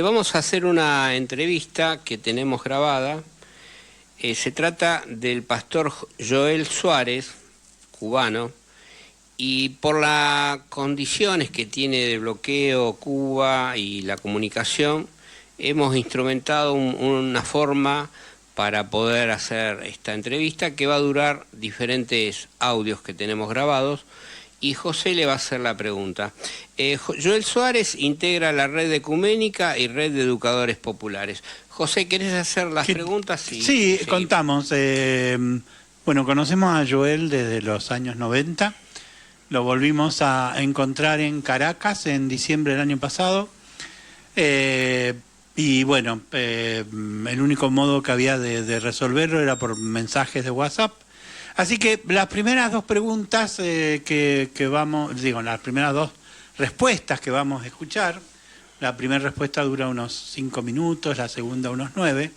Vamos a hacer una entrevista que tenemos grabada. Se trata del pastor Joel Suárez, cubano, y por las condiciones que tiene de bloqueo Cuba y la comunicación, hemos instrumentado una forma para poder hacer esta entrevista que va a durar diferentes audios que tenemos grabados. Y José le va a hacer la pregunta. Joel Suárez integra la red ecuménica y red de educadores populares. José, ¿querés hacer las preguntas? Sí, contamos. Bueno, conocemos a Joel desde los años 90. Lo volvimos a encontrar en Caracas en diciembre del año pasado. Y bueno, el único modo que había de resolverlo era por mensajes de WhatsApp. Así que las primeras dos preguntas las primeras dos respuestas que vamos a escuchar, la primera respuesta dura unos 5 minutos, la segunda unos 9,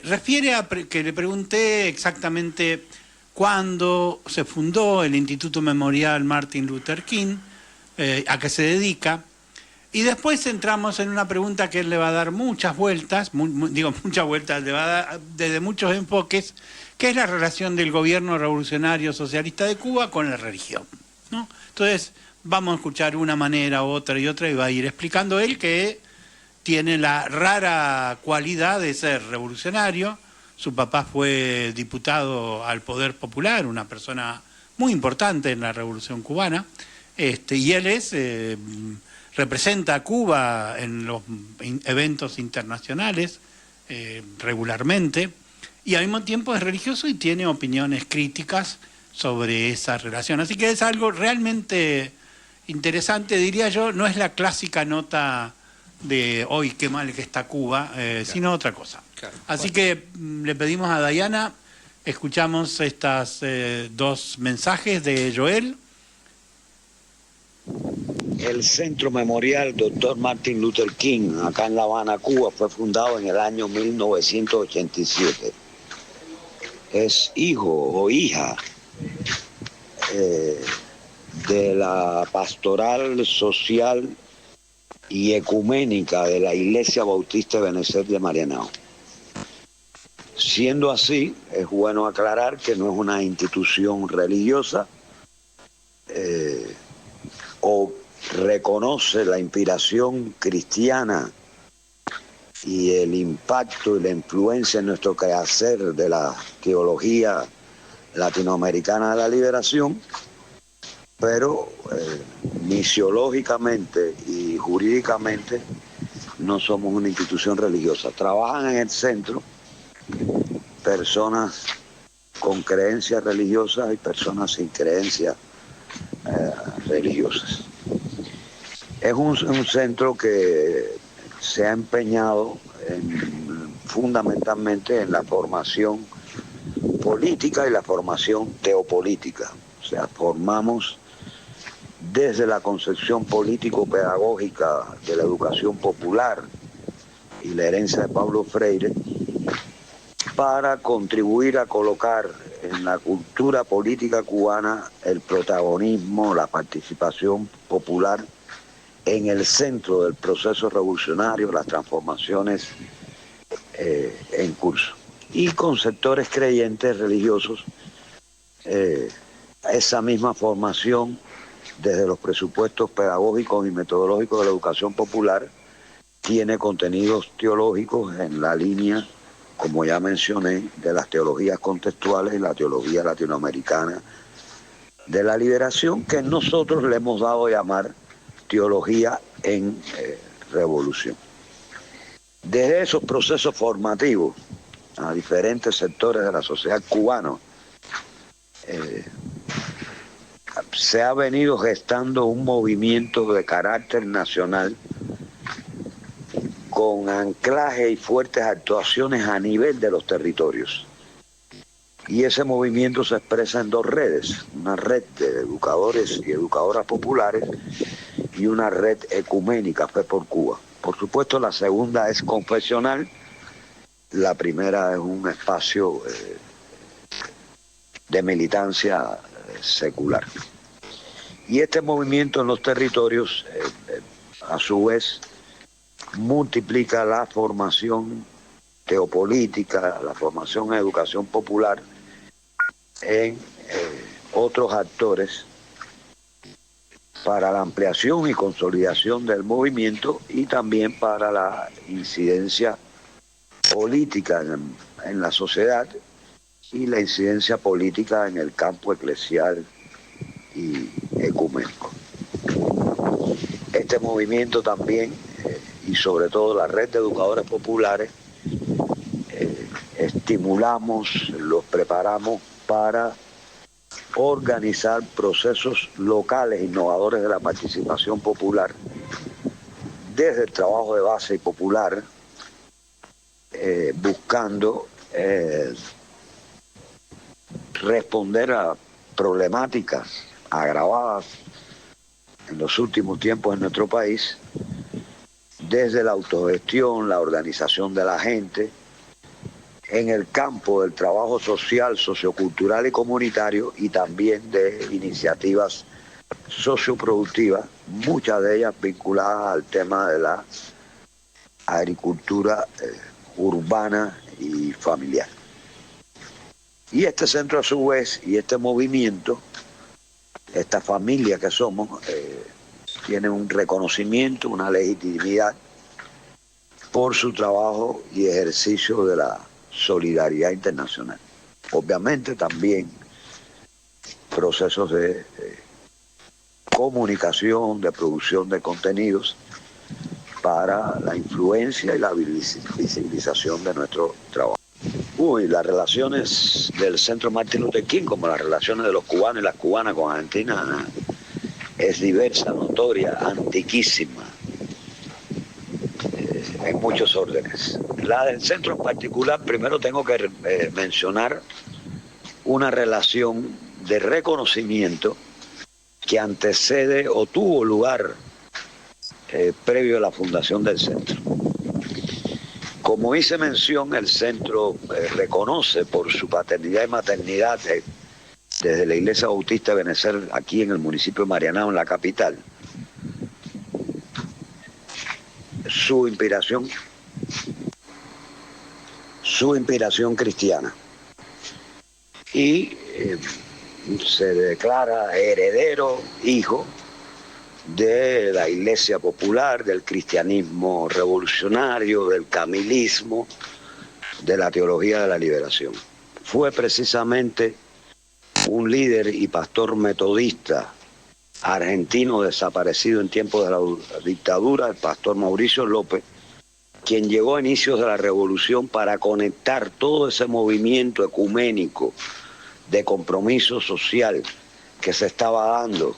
refiere a que le pregunté exactamente cuándo se fundó el Instituto Memorial Martin Luther King, a qué se dedica, y después entramos en una pregunta que él le va a dar muchas vueltas, muchas vueltas, le va a dar desde muchos enfoques, que es la relación del gobierno revolucionario socialista de Cuba con la religión, ¿no? Entonces, vamos a escuchar una manera, otra y otra, y va a ir explicando él que tiene la rara cualidad de ser revolucionario. Su papá fue diputado al Poder Popular, una persona muy importante en la Revolución Cubana, y él representa a Cuba en los eventos internacionales regularmente, y al mismo tiempo es religioso y tiene opiniones críticas sobre esa relación. Así que es algo realmente interesante, diría yo. No es la clásica nota de hoy qué mal que está Cuba, claro, sino otra cosa. Claro. Así que le pedimos a Dayana, escuchamos estas dos mensajes de Joel. El Centro Memorial Dr. Martin Luther King, acá en La Habana, Cuba, fue fundado en el año 1987. Es hijo o hija de la pastoral social y ecuménica de la Iglesia Bautista de Benecer de Marianao. Siendo así, es bueno aclarar que no es una institución religiosa, o reconoce la inspiración cristiana y el impacto y la influencia en nuestro quehacer de la teología latinoamericana de la liberación, pero misiológicamente y jurídicamente no somos una institución religiosa. Trabajan en el centro personas con creencias religiosas y personas sin creencias religiosas. Es un centro que se ha empeñado fundamentalmente en la formación política y la formación teopolítica. O sea, formamos desde la concepción político-pedagógica de la educación popular y la herencia de Pablo Freire para contribuir a colocar en la cultura política cubana el protagonismo, la participación popular en el centro del proceso revolucionario, las transformaciones en curso. Y con sectores creyentes religiosos, esa misma formación desde los presupuestos pedagógicos y metodológicos de la educación popular tiene contenidos teológicos en la línea, como ya mencioné, de las teologías contextuales y la teología latinoamericana de la liberación, que nosotros le hemos dado a llamar teología en revolución. Desde esos procesos formativos a diferentes sectores de la sociedad cubana, se ha venido gestando un movimiento de carácter nacional con anclaje y fuertes actuaciones a nivel de los territorios. Y ese movimiento se expresa en dos redes: una red de educadores y educadoras populares y una red ecuménica, Fe por Cuba. Por supuesto, la segunda es confesional, la primera es un espacio de militancia secular. Y este movimiento en los territorios, a su vez, multiplica la formación teopolítica, la formación en educación popular en otros actores para la ampliación y consolidación del movimiento y también para la incidencia política en la sociedad y la incidencia política en el campo eclesial y ecuménico. Este movimiento también, y sobre todo la red de educadores populares, estimulamos, los preparamos para organizar procesos locales innovadores de la participación popular desde el trabajo de base y popular, buscando responder a problemáticas agravadas en los últimos tiempos en nuestro país, desde la autogestión, la organización de la gente, en el campo del trabajo social, sociocultural y comunitario, y también de iniciativas socioproductivas, muchas de ellas vinculadas al tema de la agricultura urbana y familiar. Y este centro a su vez, y este movimiento, esta familia que somos, tiene un reconocimiento, una legitimidad por su trabajo y ejercicio de la solidaridad internacional. Obviamente también procesos de comunicación, de producción de contenidos para la influencia y la visibilización de nuestro trabajo. Las relaciones del Centro Martin Luther King, como las relaciones de los cubanos y las cubanas con Argentina, es diversa, notoria, antiquísima, en muchos órdenes. La del centro en particular, primero tengo que mencionar una relación de reconocimiento que antecede o tuvo lugar previo a la fundación del centro. Como hice mención, el centro reconoce por su paternidad y maternidad desde la Iglesia Bautista de Benecer, aquí en el municipio de Marianao, en la capital, su inspiración cristiana, y se declara heredero, hijo de la Iglesia Popular, del cristianismo revolucionario, del camilismo, de la teología de la liberación. Fue precisamente un líder y pastor metodista argentino desaparecido en tiempos de la dictadura, el pastor Mauricio López, quien llegó a inicios de la revolución para conectar todo ese movimiento ecuménico de compromiso social que se estaba dando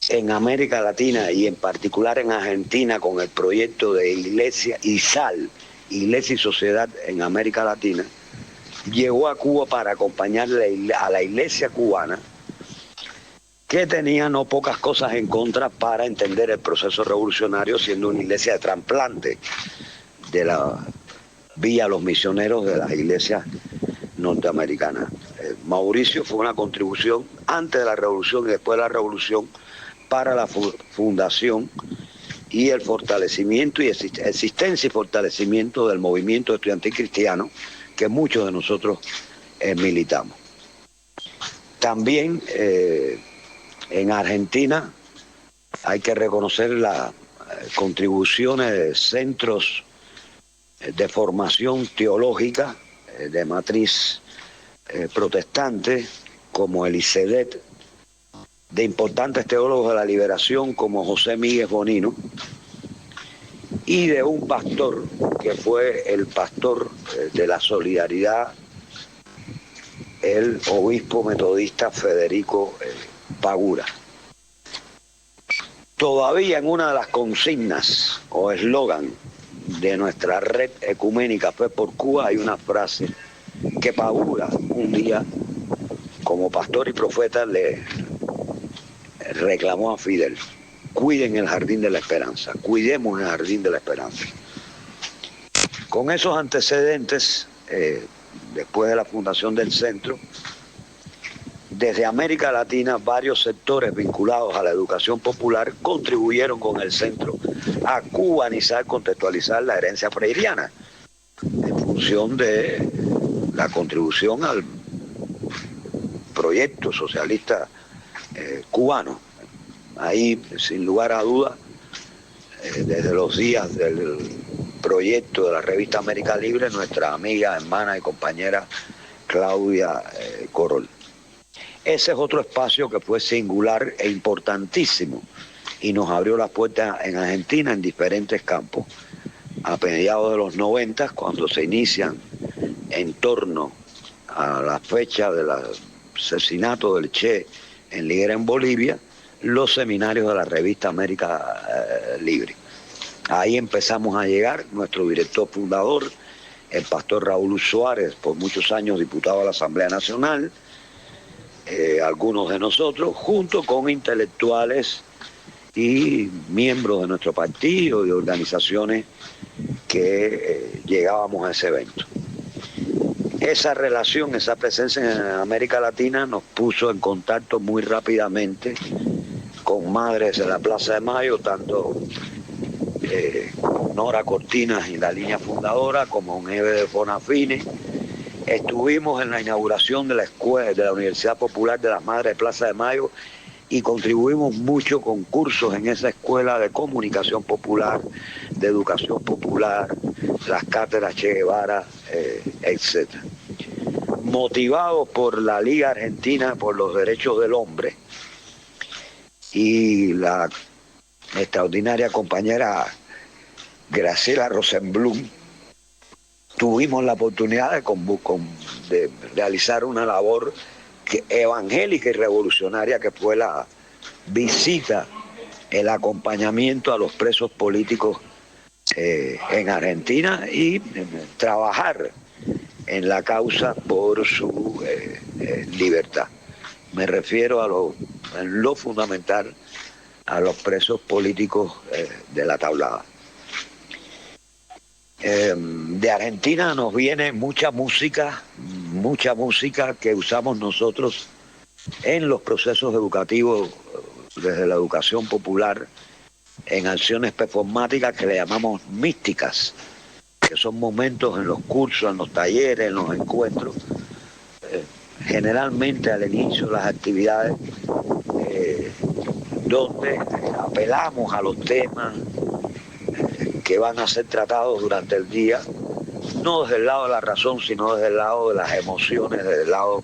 en América Latina y en particular en Argentina con el proyecto de Iglesia y Sal, Iglesia y Sociedad en América Latina. Llegó a Cuba para acompañarle a la iglesia cubana, que tenía no pocas cosas en contra para entender el proceso revolucionario, siendo una iglesia de trasplante de la vía los misioneros de las iglesias norteamericanas. Mauricio fue una contribución antes de la revolución y después de la revolución para la fundación y el fortalecimiento y existencia y fortalecimiento del movimiento estudiantil cristiano que muchos de nosotros militamos. También en Argentina hay que reconocer las contribuciones de centros de formación teológica de matriz protestante, como el ICEDET, de importantes teólogos de la liberación como José Miguel Bonino, y de un pastor que fue el pastor de la solidaridad, el obispo metodista Federico Pagura. Todavía en una de las consignas o eslogan de nuestra red ecuménica Fe por Cuba hay una frase que Pagura un día, como pastor y profeta, le reclamó a Fidel: cuiden el jardín de la esperanza, cuidemos el jardín de la esperanza. Con esos antecedentes, después de la fundación del centro, desde América Latina varios sectores vinculados a la educación popular contribuyeron con el centro a cubanizar, contextualizar la herencia freiriana en función de la contribución al proyecto socialista cubano. Ahí, sin lugar a dudas, desde los días del proyecto de la revista América Libre, nuestra amiga, hermana y compañera Claudia Corol. Ese es otro espacio que fue singular e importantísimo y nos abrió las puertas en Argentina en diferentes campos. A mediados de los 90, cuando se inician en torno a la fecha del asesinato del Che en Liguera, en Bolivia, los seminarios de la revista América Libre. Ahí empezamos a llegar, nuestro director fundador, el pastor Raúl Suárez, por muchos años diputado a la Asamblea Nacional, algunos de nosotros, junto con intelectuales y miembros de nuestro partido y organizaciones que llegábamos a ese evento. Esa relación, esa presencia en América Latina nos puso en contacto muy rápidamente con madres de la Plaza de Mayo, tanto Nora Cortinas y la línea fundadora, como un Eve de Bonafini. Estuvimos en la inauguración de la escuela de la Universidad Popular de las Madres de Plaza de Mayo y contribuimos mucho con cursos en esa escuela de comunicación popular, de educación popular, las cátedras Che Guevara, etc. Motivados por la Liga Argentina por los Derechos del Hombre y la extraordinaria compañera Graciela Rosenblum, tuvimos la oportunidad de realizar una labor evangélica y revolucionaria, que fue la visita, el acompañamiento a los presos políticos en Argentina y trabajar en la causa por su libertad. Me refiero en lo fundamental a los presos políticos de la Tablada. De Argentina nos viene mucha música que usamos nosotros en los procesos educativos desde la educación popular, en acciones performáticas que le llamamos místicas, que son momentos en los cursos, en los talleres, en los encuentros, generalmente al inicio de las actividades, donde apelamos a los temas que van a ser tratados durante el día, no desde el lado de la razón, sino desde el lado de las emociones, desde el lado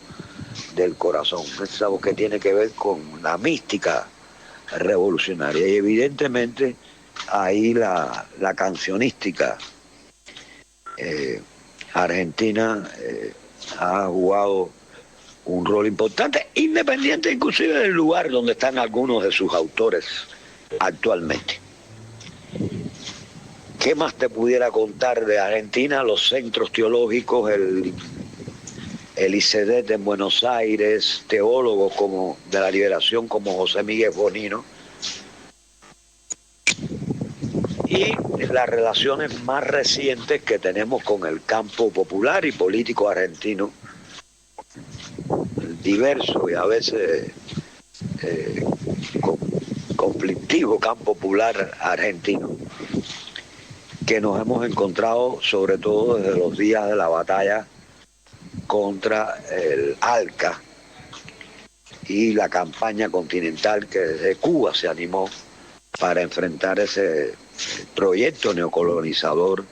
del corazón. Es algo que tiene que ver con la mística revolucionaria. Y evidentemente ahí la cancionística argentina ha jugado un rol importante, independiente inclusive del lugar donde están algunos de sus autores actualmente. ¿Qué más te pudiera contar de Argentina? Los centros teológicos, el ICEDET en Buenos Aires, teólogos como de la liberación como José Miguel Bonino, y las relaciones más recientes que tenemos con el campo popular y político argentino, el diverso y a veces conflictivo campo popular argentino, que nos hemos encontrado sobre todo desde los días de la batalla contra el ALCA y la campaña continental que desde Cuba se animó para enfrentar ese proyecto neocolonizador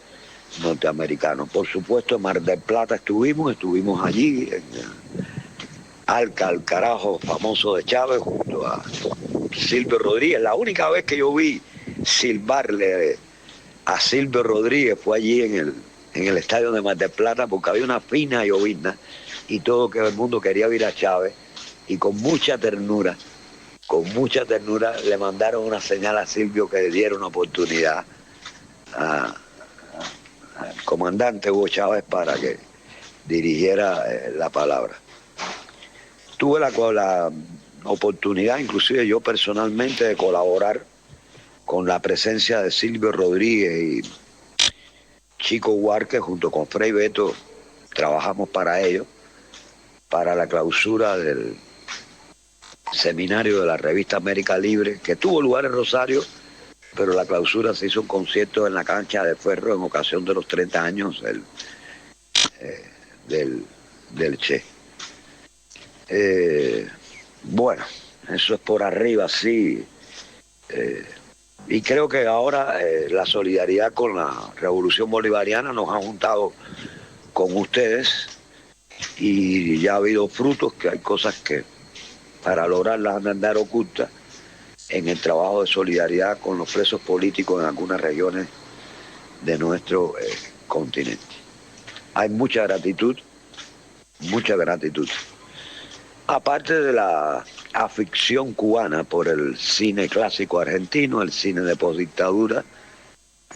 norteamericano. Por supuesto, en Mar del Plata estuvimos allí, en ALCA, al carajo famoso de Chávez, junto a Silvio Rodríguez. La única vez que yo vi silbarle a Silvio Rodríguez fue allí en el estadio de Mar del Plata, porque había una fina llovizna y todo que el mundo quería ver a Chávez, y con mucha ternura le mandaron una señal a Silvio que le diera una oportunidad al comandante Hugo Chávez para que dirigiera la palabra. Tuve la oportunidad, inclusive yo personalmente, de colaborar con la presencia de Silvio Rodríguez y Chico Huarque, junto con Frei Beto, trabajamos para ello, para la clausura del seminario de la revista América Libre, que tuvo lugar en Rosario, pero la clausura se hizo un concierto en la cancha de Ferro en ocasión de los 30 años del Che. Bueno, eso es por arriba, sí. Y creo que ahora la solidaridad con la Revolución Bolivariana nos ha juntado con ustedes y ya ha habido frutos, que hay cosas que para lograrlas han de andar ocultas en el trabajo de solidaridad con los presos políticos en algunas regiones de nuestro continente. Hay mucha gratitud, aparte de la afición cubana por el cine clásico argentino, el cine de postdictadura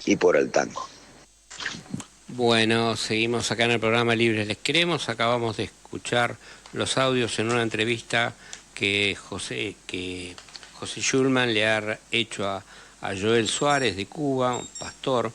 y por el tango. Bueno, seguimos acá en el programa Libres Les Queremos. Acabamos de escuchar los audios en una entrevista que José Schulman le ha hecho a Joel Suárez de Cuba, un pastor,